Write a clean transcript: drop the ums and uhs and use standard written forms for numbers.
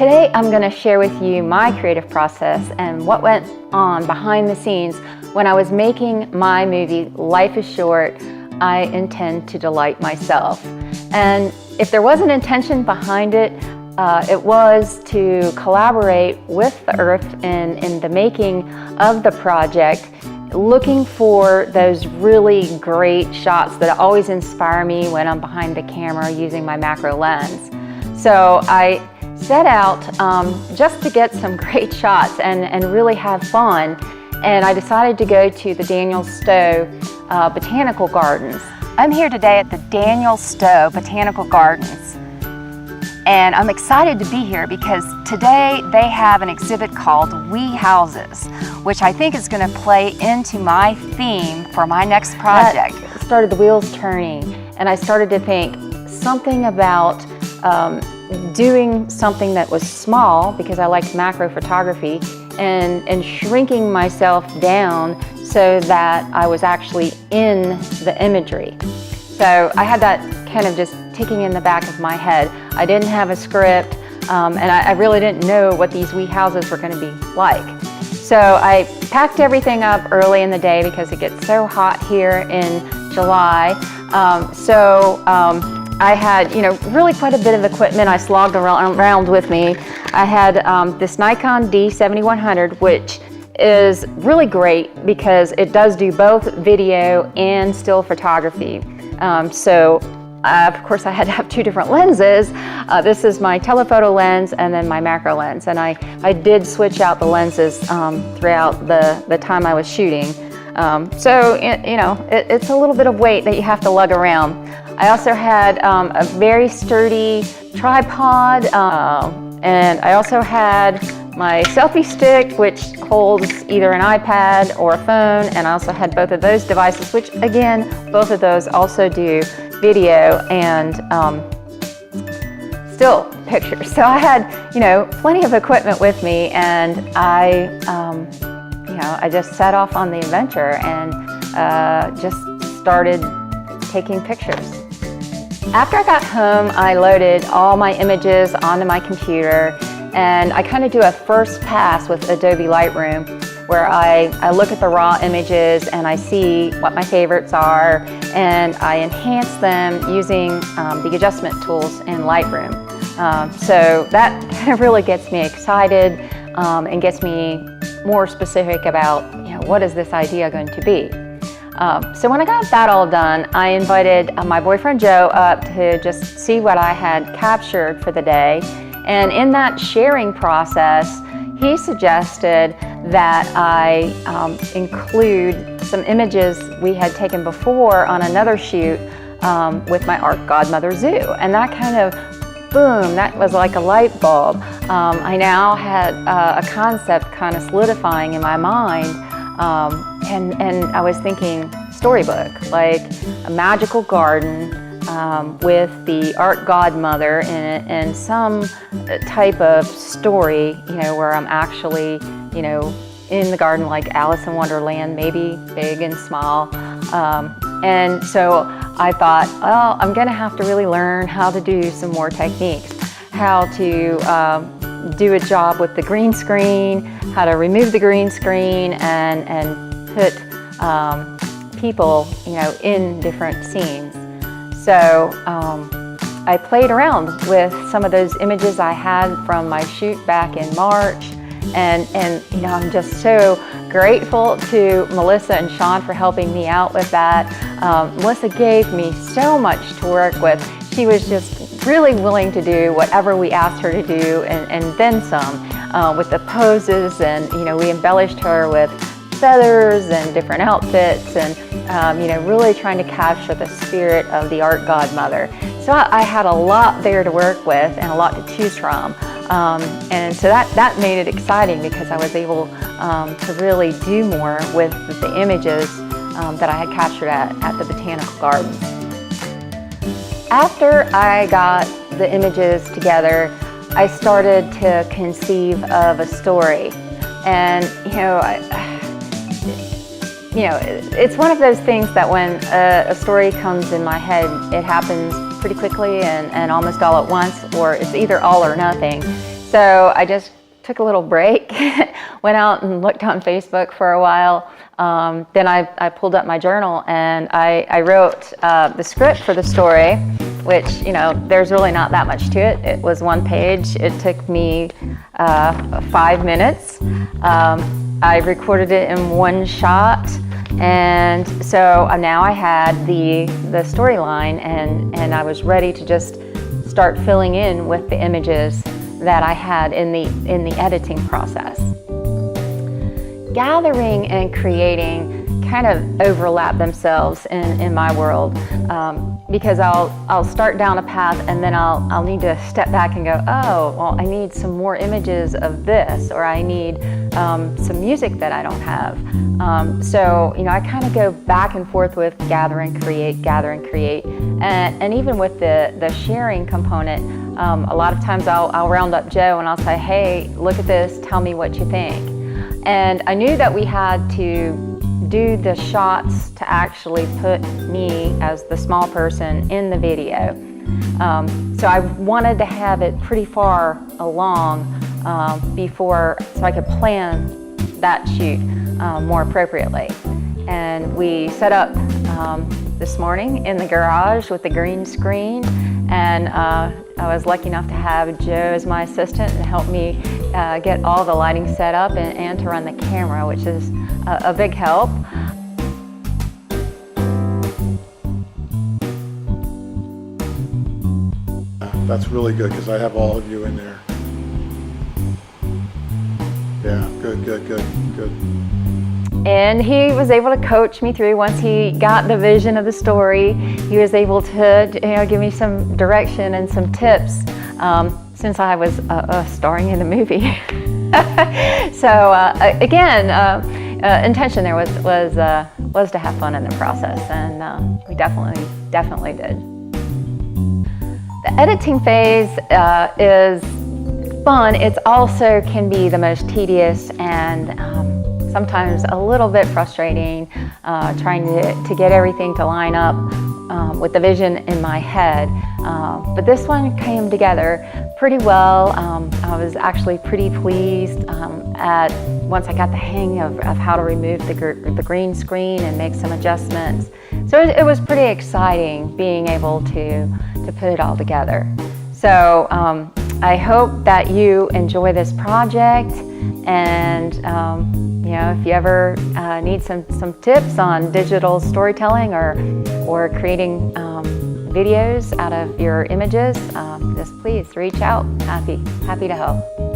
Today I'm going to share with you my creative process and what went on behind the scenes when I was making my movie Life is Short, I Intend to Delight Myself. And if there was an intention behind it, it was to collaborate with the Earth in the making of the project, looking for those really great shots that always inspire me when I'm behind the camera using my macro lens. So I set out just to get some great shots and really have fun, and I decided to go to the Daniel Stowe Botanical Gardens. I'm here today at the Daniel Stowe Botanical Gardens, and I'm excited to be here because today they have an exhibit called We Houses, which I think is going to play into my theme for my next project. That started the wheels turning, and I started to think something about doing something that was small, because I liked macro photography, and shrinking myself down so that I was actually in the imagery. So I had that kind of just ticking in the back of my head. I didn't have a script, and I really didn't know what these wee houses were going to be like. So I packed everything up early in the day because it gets so hot here in July. I had, really quite a bit of equipment I slogged around with me. I had this Nikon D7100, which is really great because it does do both video and still photography. Of course, I had to have two different lenses. This is my telephoto lens and then my macro lens. And I did switch out the lenses throughout the time I was shooting. It's a little bit of weight that you have to lug around. I also had a very sturdy tripod, and I also had my selfie stick, which holds either an iPad or a phone, and I also had both of those devices, which again, both of those also do video and still pictures. So I had, plenty of equipment with me, and I just set off on the adventure and just started taking pictures. After I got home, I loaded all my images onto my computer, and I kind of do a first pass with Adobe Lightroom, where I look at the raw images and I see what my favorites are, and I enhance them using the adjustment tools in Lightroom. So that kind of really gets me excited and gets me more specific about, what is this idea going to be? So when I got that all done, I invited my boyfriend Joe up to just see what I had captured for the day. And in that sharing process, he suggested that I include some images we had taken before on another shoot with my art godmother Zoo. And that kind of, boom, that was like a light bulb. I now had a concept kind of solidifying in my mind. And I was thinking storybook, like a magical garden with the art godmother in it, and some type of story, where I'm actually, in the garden like Alice in Wonderland, maybe big and small. And so I thought, well, I'm going to have to really learn how to do some more techniques, how to do a job with the green screen, how to remove the green screen and put people, in different scenes. So I played around with some of those images I had from my shoot back in March, and I'm just so grateful to Melissa and Sean for helping me out with that. Melissa gave me so much to work with. She was just really willing to do whatever we asked her to do, and then some, with the poses, and we embellished her with feathers and different outfits, and really trying to capture the spirit of the art godmother. So I had a lot there to work with and a lot to choose from, and so that made it exciting because I was able to really do more with the images that I had captured at the Botanical Gardens. After I got the images together, I started to conceive of a story, and it's one of those things that when a story comes in my head, it happens pretty quickly and almost all at once, or it's either all or nothing. So I just took a little break, went out and looked on Facebook for a while. Then I pulled up my journal and I wrote the script for the story, which, there's really not that much to it. It was one page. It took me 5 minutes. I recorded it in one shot. And so now I had the storyline and I was ready to just start filling in with the images that I had in the editing process. Gathering and creating kind of overlap themselves in my world, because I'll start down a path and then I'll need to step back and go, oh, well, I need some more images of this, or I need some music that I don't have. So I kind of go back and forth with gather and create, and even with the sharing component, a lot of times I'll round up Joe and I'll say, hey, look at this, tell me what you think. And I knew that we had to do the shots to actually put me as the small person in the video. So I wanted to have it pretty far along before, so I could plan that shoot more appropriately. And we set up this morning in the garage with the green screen, and I was lucky enough to have Joe as my assistant and help me get all the lighting set up and to run the camera, which is a big help. That's really good because I have all of you in there. Yeah, good. And he was able to coach me through. Once he got the vision of the story, he was able to give me some direction and some tips, since I was starring in the movie. So again, intention there was to have fun in the process, and we definitely did. The editing phase is fun. It also can be the most tedious and sometimes a little bit frustrating, trying to get everything to line up with the vision in my head. But this one came together pretty well. I was actually pretty pleased once I got the hang of how to remove the green screen and make some adjustments. So it was pretty exciting being able to put it all together. So I hope that you enjoy this project, and if you ever need some tips on digital storytelling or creating videos out of your images, just please reach out. Happy to help.